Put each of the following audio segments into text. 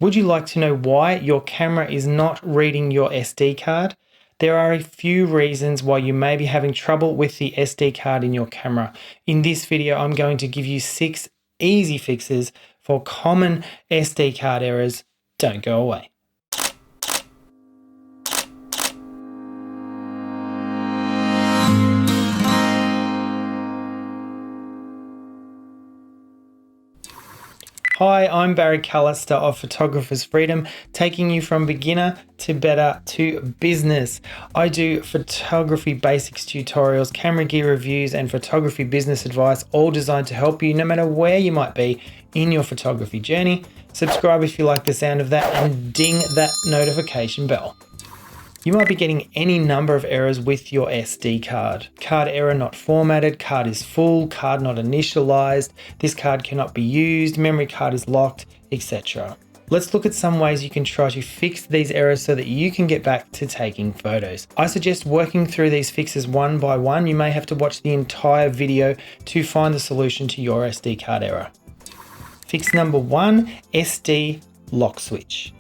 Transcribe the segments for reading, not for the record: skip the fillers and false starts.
Would you like to know why your camera is not reading your SD card? There are a few reasons why you may be having trouble with the SD card in your camera. In this video, I'm going to give you 6 easy fixes for common SD card errors. Don't go away. Hi, I'm Barry Callister of Photographer's Freedom, taking you from beginner to better to business. I do photography basics tutorials, camera gear reviews, and photography business advice, all designed to help you no matter where you might be in your photography journey. Subscribe if you like the sound of that and ding that notification bell. You might be getting any number of errors with your SD card. Card error not formatted, card is full, card not initialized, this card cannot be used, memory card is locked, etc. Let's look at some ways you can try to fix these errors so that you can get back to taking photos. I suggest working through these fixes one by one. You may have to watch the entire video to find the solution to your SD card error. Fix number 1, SD lock switch.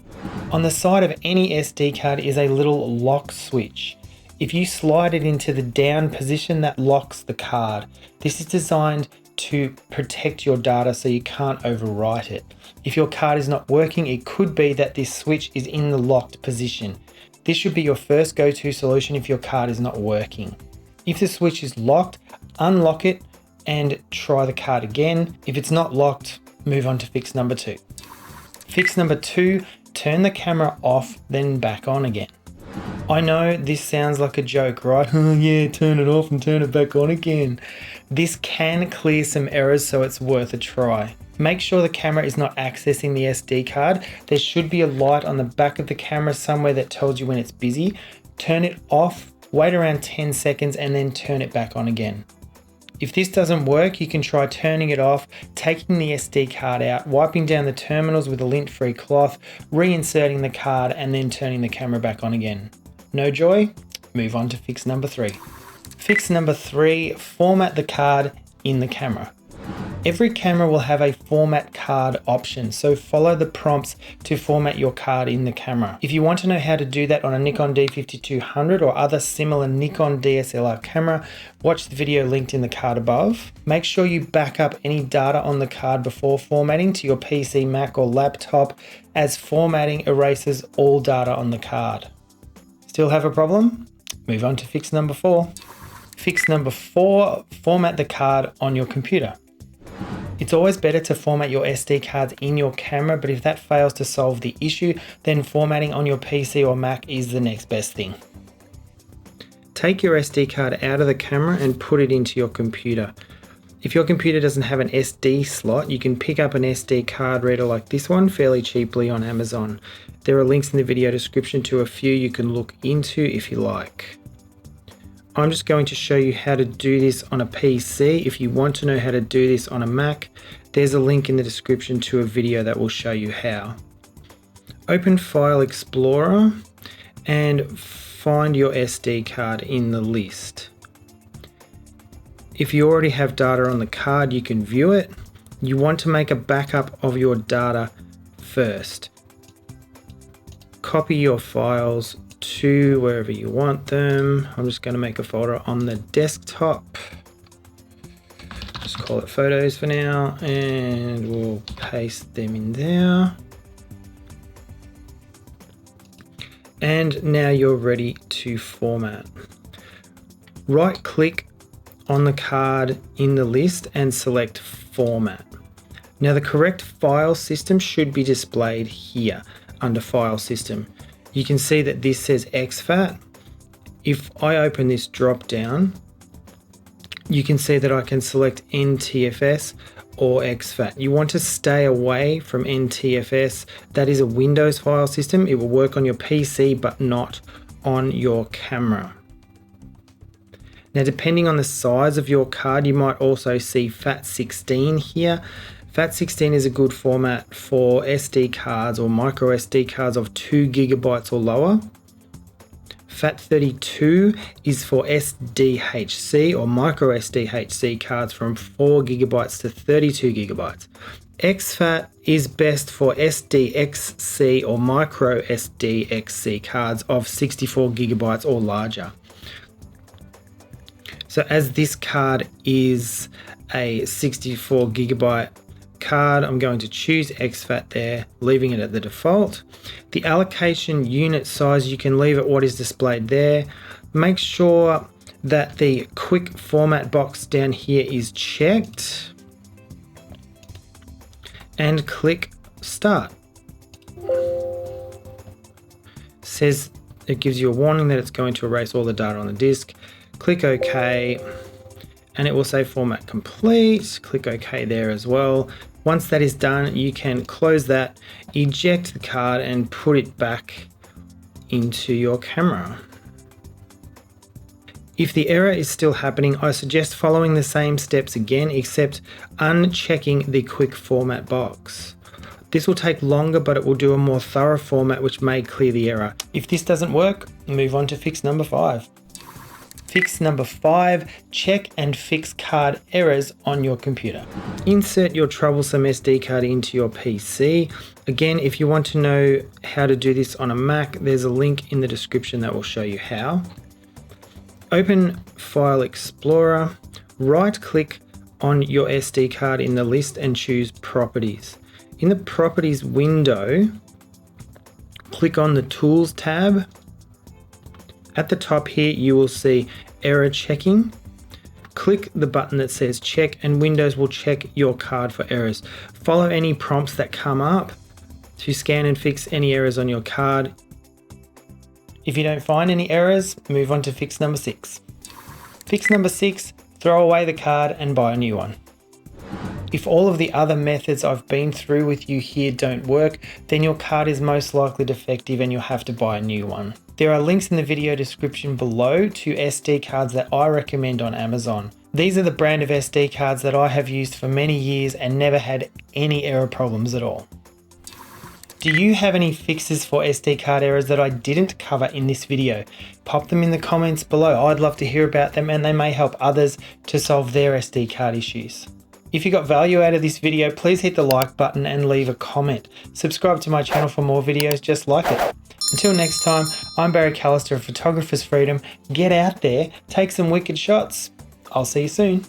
On the side of any SD card is a little lock switch. If you slide it into the down position, that locks the card. This is designed to protect your data so you can't overwrite it. If your card is not working, it could be that this switch is in the locked position. This should be your first go-to solution if your card is not working. If the switch is locked, unlock it and try the card again. If it's not locked, move on to fix number 2. Fix number 2, turn the camera off, then back on again. I know this sounds like a joke, right? Oh yeah, turn it off and turn it back on again. This can clear some errors, so it's worth a try. Make sure the camera is not accessing the SD card. There should be a light on the back of the camera somewhere that tells you when it's busy. Turn it off, wait around 10 seconds, and then turn it back on again. If this doesn't work, you can try turning it off, taking the SD card out, wiping down the terminals with a lint-free cloth, reinserting the card, and then turning the camera back on again. No joy? Move on to fix number 3. Fix number 3, format the card in the camera. Every camera will have a format card option, so follow the prompts to format your card in the camera. If you want to know how to do that on a Nikon D5200 or other similar Nikon DSLR camera, watch the video linked in the card above. Make sure you back up any data on the card before formatting to your PC, Mac or laptop, as formatting erases all data on the card. Still have a problem? Move on to fix number 4. Fix number 4, format the card on your computer. It's always better to format your SD cards in your camera, but if that fails to solve the issue, then formatting on your PC or Mac is the next best thing. Take your SD card out of the camera and put it into your computer. If your computer doesn't have an SD slot, you can pick up an SD card reader like this one fairly cheaply on Amazon. There are links in the video description to a few you can look into if you like. I'm just going to show you how to do this on a PC. If you want to know how to do this on a Mac, there's a link in the description to a video that will show you how. Open File Explorer and find your SD card in the list. If you already have data on the card, you can view it. You want to make a backup of your data first. Copy your files to wherever you want them. I'm just going to make a folder on the desktop. Just call it photos for now, and we'll paste them in there. And now you're ready to format. Right click on the card in the list and select Format. Now the correct file system should be displayed here under File System. You can see that this says exFAT. If I open this drop down, you can see that I can select NTFS or exFAT. You want to stay away from NTFS. That is a Windows file system. It will work on your PC but not on your camera. Now, depending on the size of your card, you might also see FAT16 here. FAT16 is a good format for SD cards or micro SD cards of 2 GB or lower. FAT32 is for SDHC or micro SDHC cards from 4 GB to 32 GB. exFAT is best for SDXC or micro SDXC cards of 64 gigabytes or larger. So as this card is a 64 gigabyte card, I'm going to choose exFAT there, leaving it at the default. The allocation unit size, you can leave it what is displayed there. Make sure that the quick format box down here is checked and click start. Says it gives you a warning that it's going to erase all the data on the disk. Click OK and it will say format complete. Click OK there as well. Once that is done, you can close that, eject the card and put it back into your camera. If the error is still happening, I suggest following the same steps again, except unchecking the quick format box. This will take longer, but it will do a more thorough format which may clear the error. If this doesn't work, move on to fix number 5. Fix number 5, check and fix card errors on your computer. Insert your troublesome SD card into your PC. Again, if you want to know how to do this on a Mac, there's a link in the description that will show you how. Open File Explorer, right click on your SD card in the list and choose Properties. In the Properties window, click on the Tools tab. At the top here, you will see Error Checking. Click the button that says Check and Windows will check your card for errors. Follow any prompts that come up to scan and fix any errors on your card. If you don't find any errors, move on to fix number 6. Fix number 6, throw away the card and buy a new one. If all of the other methods I've been through with you here don't work, then your card is most likely defective and you'll have to buy a new one. There are links in the video description below to SD cards that I recommend on Amazon. These are the brand of SD cards that I have used for many years and never had any error problems at all. Do you have any fixes for SD card errors that I didn't cover in this video? Pop them in the comments below. I'd love to hear about them and they may help others to solve their SD card issues. If you got value out of this video, please hit the like button and leave a comment. Subscribe to my channel for more videos just like it. Until next time, I'm Barry Callister of Photographer's Freedom. Get out there, take some wicked shots. I'll see you soon.